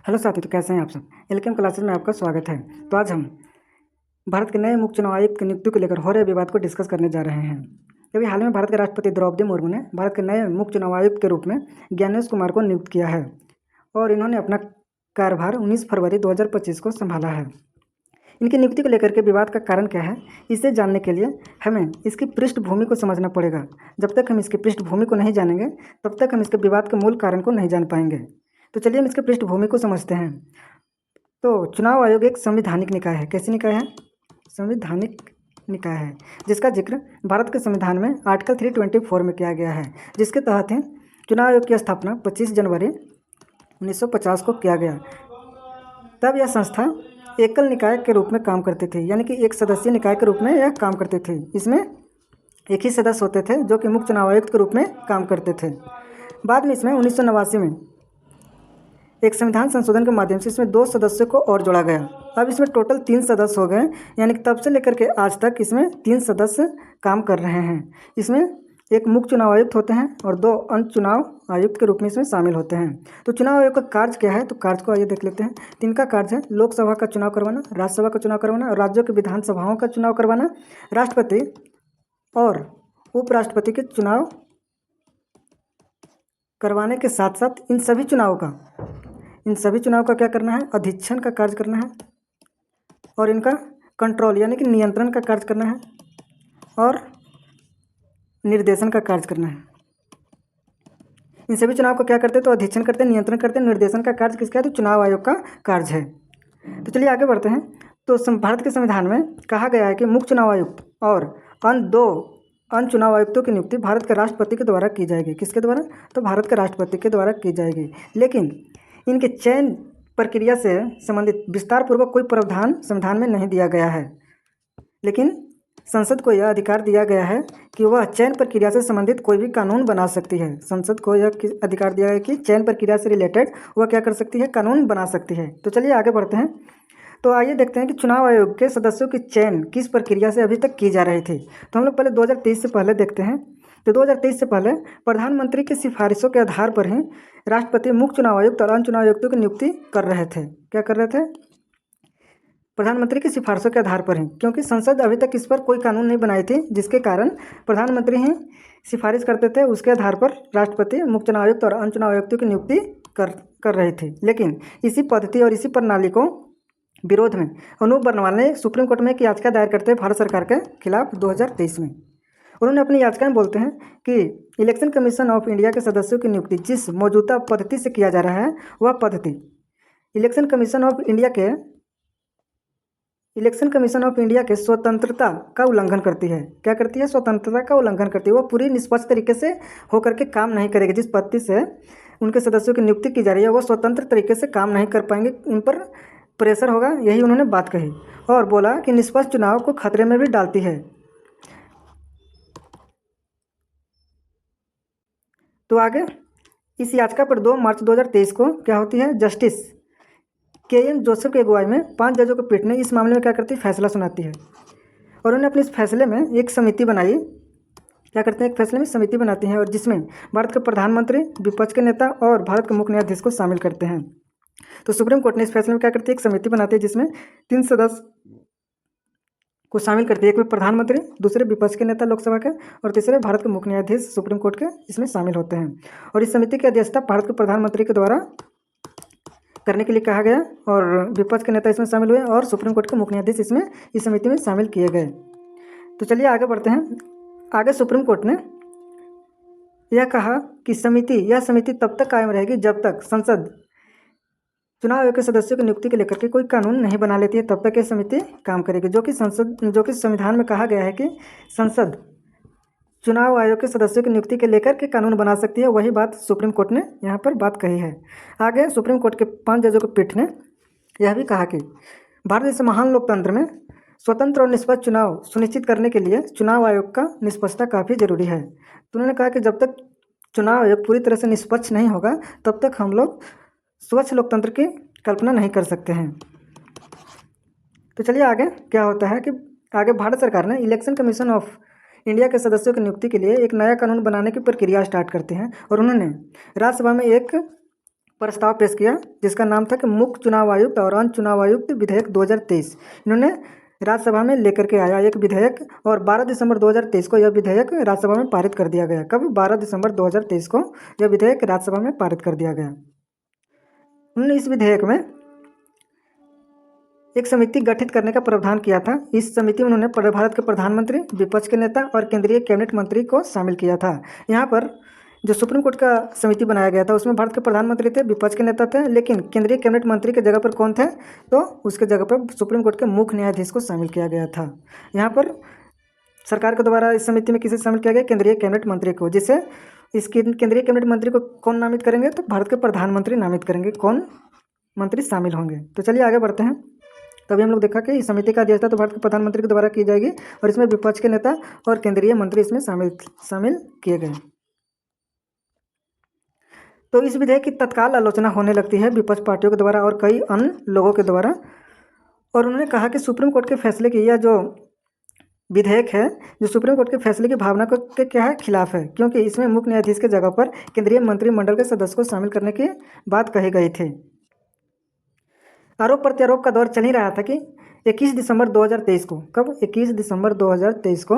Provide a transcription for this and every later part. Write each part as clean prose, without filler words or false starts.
Hello साथी, तो कैसे हैं आप सब। एलकेएम क्लासेस में आपका स्वागत है। तो आज हम भारत के नए मुख्य चुनाव आयुक्त की नियुक्ति को लेकर हो रहे विवाद को डिस्कस करने जा रहे हैं। अभी हाल में भारत के राष्ट्रपति द्रौपदी मुर्मू ने भारत के नए मुख्य चुनाव आयुक्त के रूप में ज्ञानेश कुमार को नियुक्त किया है और इन्होंने अपना कार्यभार 19 फरवरी 2025 को संभाला है। इनकी नियुक्ति को लेकर के विवाद का कारण क्या है, इसे जानने के लिए हमें इसकी पृष्ठभूमि को समझना पड़ेगा। जब तक हम इसकी पृष्ठभूमि को नहीं जानेंगे तब तक हम इसके विवाद के मूल कारण को नहीं जान पाएंगे। तो चलिए हम इसके पृष्ठभूमि को समझते हैं। तो चुनाव आयोग एक संवैधानिक निकाय है। कैसी निकाय है? संवैधानिक निकाय है, जिसका जिक्र भारत के संविधान में आर्टिकल 324 में किया गया है, जिसके तहत चुनाव आयोग की स्थापना 25 जनवरी 1950 को किया गया। तब यह संस्था एकल निकाय के रूप में काम करती थी, यानी कि एक सदस्यीय निकाय के रूप में यह काम करती थी। इसमें एक ही सदस्य होते थे जो कि मुख्य चुनाव आयुक्त के रूप में काम करते थे। बाद में इसमें 1989 में एक संविधान संशोधन के माध्यम से इसमें 2 सदस्यों को और जोड़ा गया। अब इसमें टोटल 3 सदस्य हो गए, यानी कि तब से लेकर के आज तक इसमें 3 सदस्य काम कर रहे हैं। इसमें एक मुख्य चुनाव आयुक्त होते हैं और 2 अंत चुनाव आयुक्त के रूप में इसमें शामिल होते हैं। तो चुनाव आयोग का कार्य क्या है, तो कार्य को आइए देख लेते हैं। 3 का कार्य है: लोकसभा का चुनाव करवाना, राज्यसभा का चुनाव करवाना और राज्यों की विधानसभाओं का चुनाव करवाना, राष्ट्रपति और उपराष्ट्रपति के चुनाव करवाने के साथ साथ इन सभी चुनाव का क्या करना है, अधीक्षण का कार्य करना है और इनका कंट्रोल यानी कि नियंत्रण का कार्य करना है और निर्देशन का कार्य करना है। इन सभी चुनाव को क्या करते हैं, तो अधीक्षण करते हैं, नियंत्रण करते हैं। निर्देशन का कार्य किसका है, तो चुनाव आयोग का कार्य है। तो चलिए आगे बढ़ते हैं। तो भारत के संविधान में कहा गया है कि मुख्य चुनाव आयुक्त और अन्य चुनाव आयुक्तों की नियुक्ति भारत के राष्ट्रपति के द्वारा की जाएगी। किसके द्वारा, तो भारत के राष्ट्रपति के द्वारा की जाएगी। लेकिन इनके चयन प्रक्रिया से संबंधित विस्तार पूर्वक कोई प्रावधान संविधान में नहीं दिया गया है, लेकिन संसद को यह अधिकार दिया गया है कि वह चयन प्रक्रिया से संबंधित कोई भी कानून बना सकती है। संसद को यह अधिकार दिया गया है कि चयन प्रक्रिया से रिलेटेड वह क्या कर सकती है, कानून बना सकती है। तो चलिए आगे बढ़ते हैं। तो आइए देखते हैं कि चुनाव आयोग के सदस्यों की चयन किस प्रक्रिया से अभी तक की जा रही थी। तो हम लोग पहले 2023 से पहले देखते हैं। तो 2023 से पहले प्रधानमंत्री की सिफारिशों के आधार पर ही राष्ट्रपति मुख्य चुनाव आयुक्त और अन्य चुनाव आयुक्तों की नियुक्ति कर रहे थे। क्या कर रहे थे? प्रधानमंत्री की सिफारिशों के आधार पर ही, क्योंकि संसद अभी तक इस पर कोई कानून नहीं बनाई थी, जिसके कारण प्रधानमंत्री ही सिफारिश करते थे। उसके आधार पर राष्ट्रपति मुख्य चुनाव आयुक्त और अन्य चुनाव आयुक्तों की नियुक्ति कर रही थी। लेकिन इसी पद्धति और इसी प्रणाली को विरोध में अनूप वर्णवाल ने सुप्रीम कोर्ट में एक याचिका दायर करते हैं भारत सरकार के खिलाफ 2023 में। उन्होंने अपनी याचिका में बोलते हैं कि इलेक्शन कमीशन ऑफ इंडिया के सदस्यों की नियुक्ति जिस मौजूदा पद्धति से किया जा रहा है, वह पद्धति इलेक्शन कमीशन ऑफ इंडिया के स्वतंत्रता का उल्लंघन करती है। क्या करती है? स्वतंत्रता का उल्लंघन करती है। वह पूरी निष्पक्ष तरीके से होकर के काम नहीं करेगी। जिस पद्धति से उनके सदस्यों की नियुक्ति की जा रही है, वह स्वतंत्र तरीके से काम नहीं कर पाएंगे, उन पर प्रेशर होगा। यही उन्होंने बात कही और बोला कि निष्पक्ष चुनाव को खतरे में भी डालती है। तो आगे इस याचिका पर 2 मार्च 2023 को क्या होती है, जस्टिस KM जोसेफ की अगुवाई में 5 जजों की पीठ ने इस मामले में क्या करती है, फैसला सुनाती है। और उन्होंने अपने इस फैसले में एक समिति बनाई। क्या करते हैं, एक फैसले में समिति बनाती हैं और जिसमें भारत के प्रधानमंत्री, विपक्ष के नेता और भारत के मुख्य न्यायाधीश को शामिल करते हैं। तो सुप्रीम कोर्ट ने इस फैसले में क्या करती है, एक समिति बनाती है जिसमें 3 सदस्य को शामिल करती है। एक में प्रधानमंत्री, दूसरे विपक्ष के नेता लोकसभा के और तीसरे भारत के मुख्य न्यायाधीश सुप्रीम कोर्ट के इसमें शामिल होते हैं। और इस समिति की अध्यक्षता भारत के प्रधानमंत्री के द्वारा करने के लिए कहा गया और विपक्ष के नेता इसमें शामिल हुए और सुप्रीम कोर्ट के मुख्य न्यायाधीश इसमें इस समिति में शामिल किए गए। तो चलिए आगे बढ़ते हैं। आगे सुप्रीम कोर्ट ने यह कहा कि यह समिति तब तक कायम रहेगी जब तक संसद चुनाव आयोग के सदस्यों की नियुक्ति को लेकर के कोई कानून नहीं बना लेती है, तब तक यह समिति काम करेगी। जो कि संविधान में कहा गया है कि संसद चुनाव आयोग के सदस्यों की नियुक्ति के लेकर के कानून बना सकती है, वही बात सुप्रीम कोर्ट ने यहाँ पर बात कही है। आगे सुप्रीम कोर्ट के 5 जजों की पीठ ने यह भी कहा कि भारत जैसे महान लोकतंत्र में स्वतंत्र और निष्पक्ष चुनाव सुनिश्चित करने के लिए चुनाव आयोग का निष्पक्षता काफ़ी जरूरी है। तो उन्होंने कहा कि जब तक चुनाव आयोग पूरी तरह से निष्पक्ष नहीं होगा तब तक हम लोग स्वच्छ लोकतंत्र की कल्पना नहीं कर सकते हैं। तो चलिए आगे क्या होता है कि आगे भारत सरकार ने इलेक्शन कमीशन ऑफ इंडिया के सदस्यों की नियुक्ति के लिए एक नया कानून बनाने की प्रक्रिया स्टार्ट करते हैं और उन्होंने राज्यसभा में एक प्रस्ताव पेश किया जिसका नाम था कि मुख्य चुनाव आयुक्त और अन्य चुनाव आयुक्त विधेयक 2023। इन्होंने राज्यसभा में लेकर के आया एक विधेयक और 12 दिसंबर 2023 को यह विधेयक राज्यसभा में पारित कर दिया गया। कब? 12 दिसंबर 2023 को यह विधेयक राज्यसभा में पारित कर दिया गया। उन्होंने इस विधेयक में एक समिति गठित करने का प्रावधान किया था। इस समिति में उन्होंने भारत के प्रधानमंत्री, विपक्ष के नेता और केंद्रीय कैबिनेट मंत्री को शामिल किया था। यहाँ पर जो सुप्रीम कोर्ट का समिति बनाया गया था उसमें भारत के प्रधानमंत्री थे, विपक्ष के नेता थे, लेकिन केंद्रीय कैबिनेट मंत्री के जगह पर कौन थे? तो उसके जगह पर सुप्रीम कोर्ट के मुख्य न्यायाधीश को शामिल किया गया था। यहाँ पर सरकार के द्वारा इस समिति में किसे शामिल किया गया? केंद्रीय कैबिनेट मंत्री को, जिसे इस केंद्रीय कैबिनेट मंत्री को कौन नामित करेंगे? तो भारत के प्रधानमंत्री नामित करेंगे। कौन मंत्री शामिल होंगे? तो चलिए आगे बढ़ते हैं। तभी हम लोग देखा कि इस समिति का अध्यक्षता तो भारत के प्रधानमंत्री के द्वारा की जाएगी और इसमें विपक्ष के नेता और केंद्रीय मंत्री इसमें शामिल किए गए। तो इस विधेयक की तत्काल आलोचना होने लगती है विपक्ष पार्टियों के द्वारा और कई अन्य लोगों के द्वारा, और उन्होंने कहा कि सुप्रीम कोर्ट के फैसले की यह जो विधेयक है जो सुप्रीम कोर्ट के फैसले की भावना के क्या है? खिलाफ है, क्योंकि इसमें मुख्य न्यायाधीश के जगह पर केंद्रीय मंत्रिमंडल के सदस्य को शामिल करने की बात कही गई थी। आरोप प्रत्यारोप का दौर चल ही रहा था कि 21 दिसंबर 2023 को, कब? 21 दिसंबर 2023 को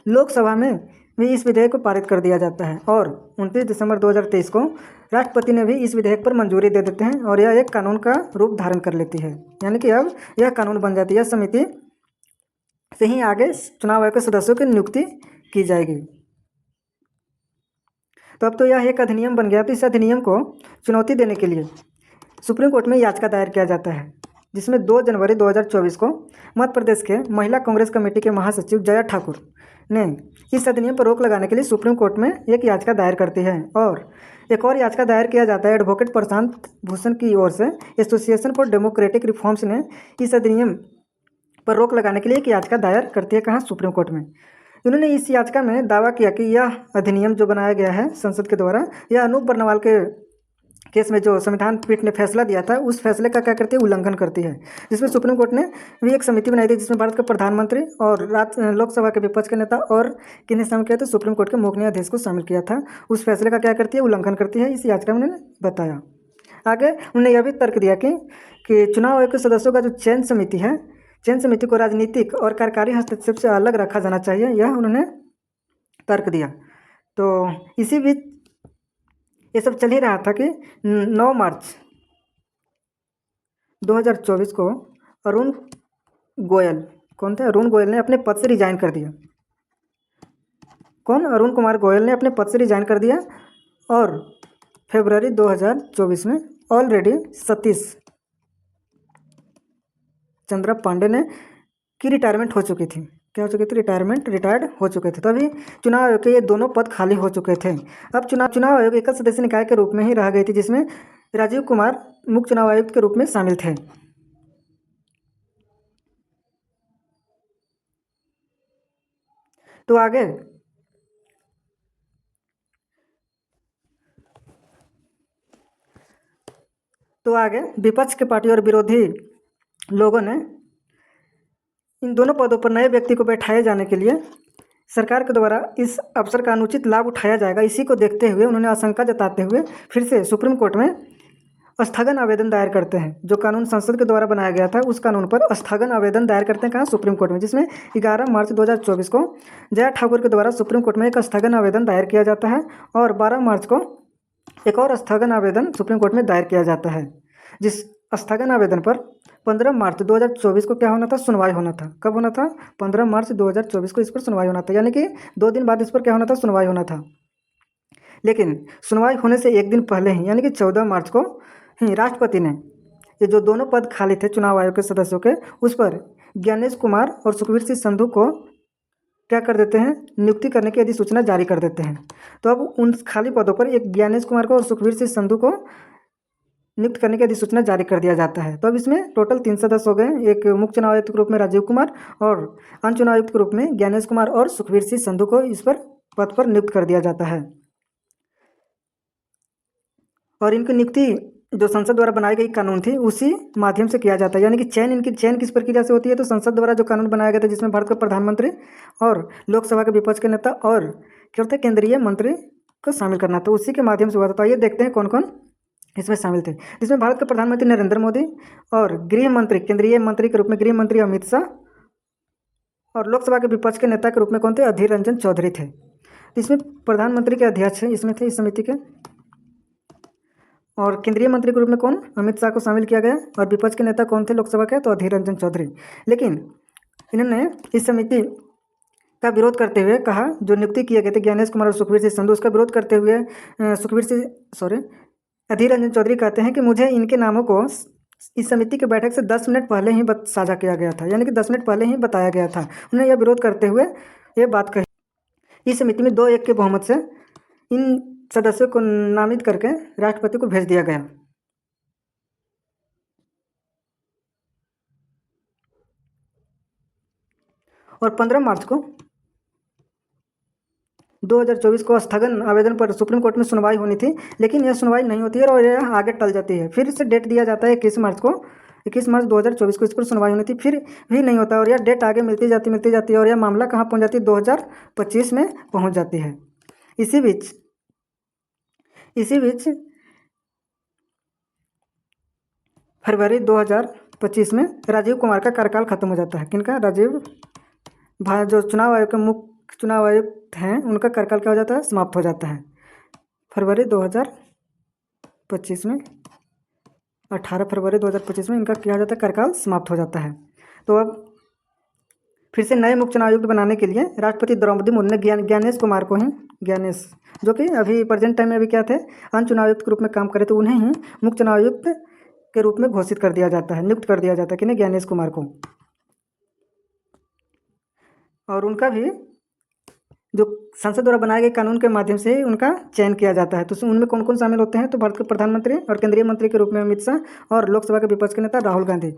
लोकसभा में भी इस विधेयक को पारित कर दिया जाता है और 29 दिसंबर 2023 को राष्ट्रपति ने भी इस विधेयक पर मंजूरी दे देते हैं और यह एक कानून का रूप धारण कर लेती है। यानी कि अब यह कानून बन जाती है। समिति से ही आगे चुनाव आयोग के सदस्यों की नियुक्ति की जाएगी। तो अब तो यह एक अधिनियम बन गया। तो इस अधिनियम को चुनौती देने के लिए सुप्रीम कोर्ट में याचिका दायर किया जाता है, जिसमें 2 जनवरी 2024 को मध्य प्रदेश के महिला कांग्रेस कमेटी के महासचिव जया ठाकुर ने इस अधिनियम पर रोक लगाने के लिए सुप्रीम कोर्ट में एक याचिका दायर करती है। और एक और याचिका दायर किया जाता है एडवोकेट प्रशांत भूषण की ओर से। एसोसिएशन फॉर डेमोक्रेटिक रिफॉर्म्स ने इस अधिनियम पर रोक लगाने के लिए एक याचिका दायर करती है। कहाँ? सुप्रीम कोर्ट में। इन्होंने इस याचिका में दावा किया कि यह अधिनियम जो बनाया गया है संसद के द्वारा, यह अनूप बर्नवाल के केस में जो संविधान पीठ ने फैसला दिया था उस फैसले का क्या करती है? उल्लंघन करती है। जिसमें सुप्रीम कोर्ट ने भी एक समिति बनाई थी जिसमें भारत के प्रधानमंत्री और लोकसभा के विपक्ष के नेता और किन्हें शामिल किया था? सुप्रीम कोर्ट के मुख्य न्यायाधीश को शामिल किया था। उस फैसले का क्या करती है? उल्लंघन करती है। इस याचिका में उन्होंने बताया। आगे उन्होंने यह भी तर्क दिया कि चुनाव आयोग के सदस्यों का जो चयन समिति है, चयन समिति को राजनीतिक और कार्यकारी हस्तक्षेप से अलग रखा जाना चाहिए, यह उन्होंने तर्क दिया। तो इसी बीच ये सब चल ही रहा था कि 9 मार्च 2024 को अरुण गोयल, कौन थे? अरुण गोयल ने अपने पद से रिजाइन कर दिया। कौन? अरुण कुमार गोयल ने अपने पद से रिजाइन कर दिया और फरवरी 2024 में ऑलरेडी सतीश चंद्रा पांडे ने की रिटायरमेंट हो चुकी थी। क्या हो चुकी थी? रिटायर्ड हो चुके थे। तभी चुनाव आयोग के ये दोनों पद खाली हो चुके थे। अब चुनाव आयोग एक सदस्य निकाय के रूप में ही रह गई थी, जिसमें राजीव कुमार मुख्य चुनाव आयुक्त के रूप में शामिल थे। तो आगे विपक्ष के पार्टी और विरोधी लोगों ने इन दोनों पदों पर नए व्यक्ति को बैठाए जाने के लिए सरकार के द्वारा इस अवसर का अनुचित लाभ उठाया जाएगा, इसी को देखते हुए उन्होंने आशंका जताते हुए फिर से सुप्रीम कोर्ट में स्थगन आवेदन दायर करते हैं। जो कानून संसद के द्वारा बनाया गया था उस कानून पर स्थगन आवेदन दायर करते हैं। कहाँ? सुप्रीम कोर्ट में। जिसमें 11 मार्च 2024 को जया ठाकुर के द्वारा सुप्रीम कोर्ट में एक स्थगन आवेदन दायर किया जाता है और 12 मार्च को एक और स्थगन आवेदन सुप्रीम कोर्ट में दायर किया जाता है। जिस स्थगन आवेदन पर 15 मार्च 2024 को क्या होना था? सुनवाई होना था। कब होना था? 15 मार्च 2024 को इस पर सुनवाई होना था। यानी कि 2 दिन बाद इस पर क्या होना था? सुनवाई होना था। लेकिन सुनवाई होने से एक दिन पहले ही यानी कि 14 मार्च को ही राष्ट्रपति ने ये जो दोनों पद खाली थे चुनाव आयोग के सदस्यों के, उस पर ज्ञानेश कुमार और सुखवीर सिंह संधू को क्या कर देते हैं? नियुक्ति करने की अधिसूचना जारी कर देते हैं। तो अब उन खाली पदों पर एक ज्ञानेश कुमार को और सुखवीर सिंह संधू को नियुक्त करने की अधिसूचना जारी कर दिया जाता है। तो अब इसमें टोटल 3 सदस्य हो गए। एक मुख्य चुनाव आयुक्त के रूप में राजीव कुमार और अन्य चुनाव आयुक्त के रूप में ज्ञानेश कुमार और सुखवीर सिंह संधू को इस पर पद पर नियुक्त कर दिया जाता है। और इनकी नियुक्ति जो संसद द्वारा बनाई गई कानून थी उसी माध्यम से किया जाता है। यानी कि इनकी चयन किस प्रक्रिया से होती है? तो संसद द्वारा जो कानून बनाया गया था जिसमें भारत का प्रधानमंत्री और लोकसभा के विपक्ष के नेता और क्या होता है? केंद्रीय मंत्री को शामिल करना, तो उसी के माध्यम से हुआ था। तो आइए देखते हैं कौन कौन इसमें शामिल थे, जिसमें भारत के प्रधानमंत्री नरेंद्र मोदी और गृह मंत्री, केंद्रीय मंत्री के रूप में गृह मंत्री अमित शाह, और लोकसभा के विपक्ष के नेता के रूप में कौन थे? अधीर रंजन चौधरी थे। इसमें प्रधानमंत्री के अध्यक्ष इसमें थे इस समिति के, और केंद्रीय मंत्री के रूप में कौन? अमित शाह को शामिल किया गया, और विपक्ष के नेता कौन थे लोकसभा के? तो अधीर रंजन चौधरी। लेकिन इन्होंने इस समिति का विरोध करते हुए कहा, जो नियुक्ति किए गए थे ज्ञानेश कुमार और सुखबीर सिंह संधू, उसका विरोध करते हुए अधीर रंजन चौधरी कहते हैं कि मुझे इनके नामों को इस समिति की बैठक से 10 मिनट पहले ही साझा किया गया था, यानी कि 10 मिनट पहले ही बताया गया था। उन्होंने यह विरोध करते हुए ये बात कही। इस समिति में 2-1 के बहुमत से इन सदस्यों को नामित करके राष्ट्रपति को भेज दिया गया। और 15 मार्च को 2024 को स्थगन आवेदन पर सुप्रीम कोर्ट में सुनवाई होनी थी, लेकिन यह सुनवाई नहीं होती है और यह आगे टल जाती है। फिर से डेट दिया जाता है 21 मार्च को, 21 मार्च 2024 को इस पर सुनवाई होनी थी, फिर भी नहीं होता और यह डेट आगे मिलती जाती है और यह मामला कहाँ पहुँच जाती है? 2025 में पहुँच जाती है। इसी बीच फरवरी 2025 में राजीव कुमार का कार्यकाल खत्म हो जाता है। किनका? राजीव, जो चुनाव आयोग के मुख्य चुनाव आयुक्त हैं, उनका कार्यकाल क्या हो जाता है? समाप्त हो जाता है। फरवरी 2025 में 18 फरवरी 2025 में इनका क्या हो जाता है? कार्यकाल समाप्त हो जाता है। तो अब फिर से नए मुख्य चुनाव आयुक्त बनाने के लिए राष्ट्रपति द्रौपदी मुर्मू ने ज्ञानेश कुमार को ही, ज्ञानेश जो कि अभी प्रेजेंट टाइम में अभी क्या थे? अन्य चुनाव आयुक्त के रूप में काम करे, तो उन्हें ही मुख्य चुनाव आयुक्त के रूप में घोषित कर दिया जाता है, नियुक्त कर दिया जाता है। किन्हें? ज्ञानेश कुमार को। और उनका भी जो संसद द्वारा बनाए गए कानून के माध्यम से उनका चयन किया जाता है। तो उनमें कौन कौन शामिल होते हैं? तो भारत के प्रधानमंत्री और केंद्रीय मंत्री के रूप में अमित शाह, और लोकसभा के विपक्ष के नेता राहुल गांधी।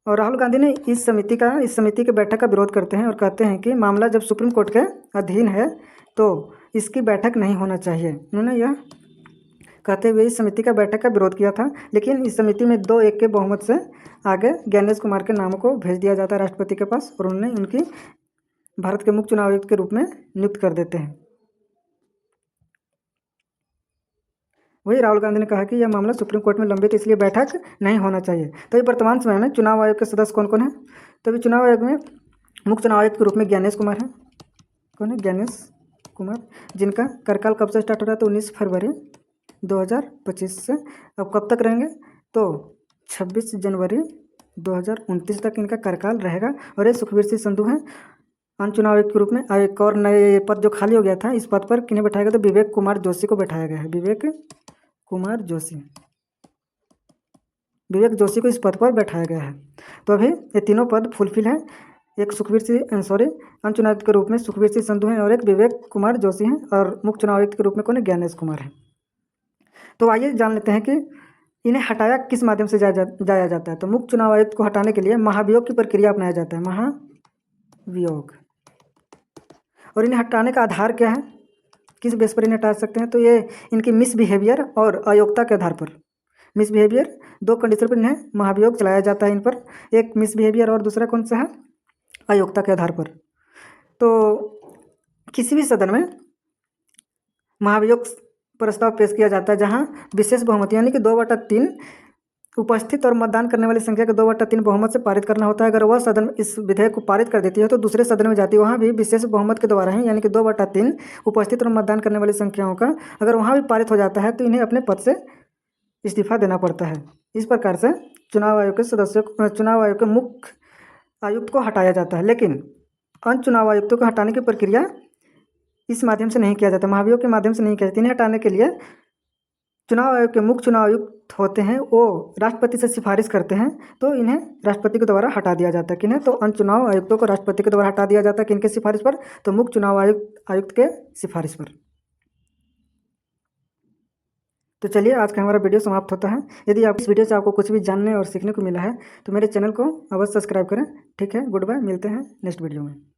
और राहुल गांधी ने इस समिति के बैठक का विरोध करते हैं और कहते हैं कि मामला जब सुप्रीम कोर्ट के अधीन है तो इसकी बैठक नहीं होना चाहिए। उन्होंने यह कहते हुए इस समिति का बैठक का विरोध किया था। लेकिन इस समिति में 2-1 के बहुमत से आगे ज्ञानेश कुमार के नामों को भेज दिया जाता है राष्ट्रपति के पास, और उन्होंने उनकी भारत के मुख्य चुनाव आयुक्त के रूप में नियुक्त कर देते हैं। वही राहुल गांधी ने कहा कि यह मामला सुप्रीम कोर्ट में लंबित, इसलिए बैठक नहीं होना चाहिए। तो ये वर्तमान समय में चुनाव आयोग के सदस्य कौन कौन है? तो अभी चुनाव आयोग में मुख्य चुनाव आयुक्त के रूप में ज्ञानेश कुमार है। कौन है? ज्ञानेश कुमार, जिनका कार्यकाल कब से स्टार्ट हो रहा है? तो 19 फरवरी 2025 से। अब कब तक रहेंगे? तो 26 जनवरी 2029 तक इनका कार्यकाल रहेगा। और ये सुखबीर सिंह संधू हैं अन्य चुनाव आयुक्त के रूप में। एक और नए पद जो खाली हो गया था, इस पद पर किन्हें बैठाया गया? तो विवेक कुमार जोशी को बैठाया गया है। विवेक जोशी को इस पद पर बैठाया गया है। तो अभी ये तीनों पद फुलफिल हैं। एक अन्य चुनाव आयुक्त के रूप में सुखबीर सिंह संधू हैं, और एक विवेक कुमार जोशी हैं, और मुख्य चुनाव आयुक्त के रूप में कौन है? ज्ञानेश कुमार है। तो आइए जान लेते हैं कि इन्हें हटाया किस माध्यम से जाया जाता है। तो मुख्य चुनाव आयुक्त को हटाने के लिए महाभियोग की प्रक्रिया अपनाया जाता है, महाभियोग। और इन्हें हटाने का आधार क्या है? किस बेस पर इन्हें हटा सकते हैं? तो ये इनकी मिसबिहेवियर और अयोग्यता के आधार पर, मिसबिहेवियर 2 कंडीशन पर इन्हें महाभियोग चलाया जाता है इन पर। एक मिसबिहेवियर और दूसरा कौन सा है? अयोग्यता के आधार पर। तो किसी भी सदन में महाभियोग प्रस्ताव पेश किया जाता है जहां विशेष बहुमत यानी कि 2/3 उपस्थित और मतदान करने वाली संख्या के 2/3 बहुमत से पारित करना होता है। अगर वह सदन इस विधेयक को पारित कर देती है तो दूसरे सदन में जाती है, वहाँ भी विशेष बहुमत के द्वारा ही, यानी कि 2/3 उपस्थित और मतदान करने वाली संख्याओं का अगर वहाँ भी पारित हो जाता है तो इन्हें अपने पद से इस्तीफा देना पड़ता है। इस प्रकार से चुनाव आयोग के मुख्य आयुक्त को हटाया जाता है। लेकिन अन्य चुनाव आयुक्तों को हटाने की प्रक्रिया इस माध्यम से नहीं किया जाता, महाभियोग के माध्यम से नहीं किया जाता। इन्हें हटाने के लिए चुनाव आयोग के मुख्य चुनाव आयुक्त होते हैं, वो राष्ट्रपति से सिफारिश करते हैं, तो इन्हें राष्ट्रपति के द्वारा हटा दिया जाता है। किन्हें? तो अन्य चुनाव आयुक्तों को राष्ट्रपति के द्वारा हटा दिया जाता है। किनके सिफारिश पर? तो मुख्य चुनाव आयुक्त के सिफारिश पर। तो चलिए आज का हमारा वीडियो समाप्त होता है। यदि आप इस वीडियो से आपको कुछ भी जानने और सीखने को मिला है तो मेरे चैनल को अवश्य सब्सक्राइब करें। ठीक है, गुड बाय, मिलते हैं नेक्स्ट वीडियो में।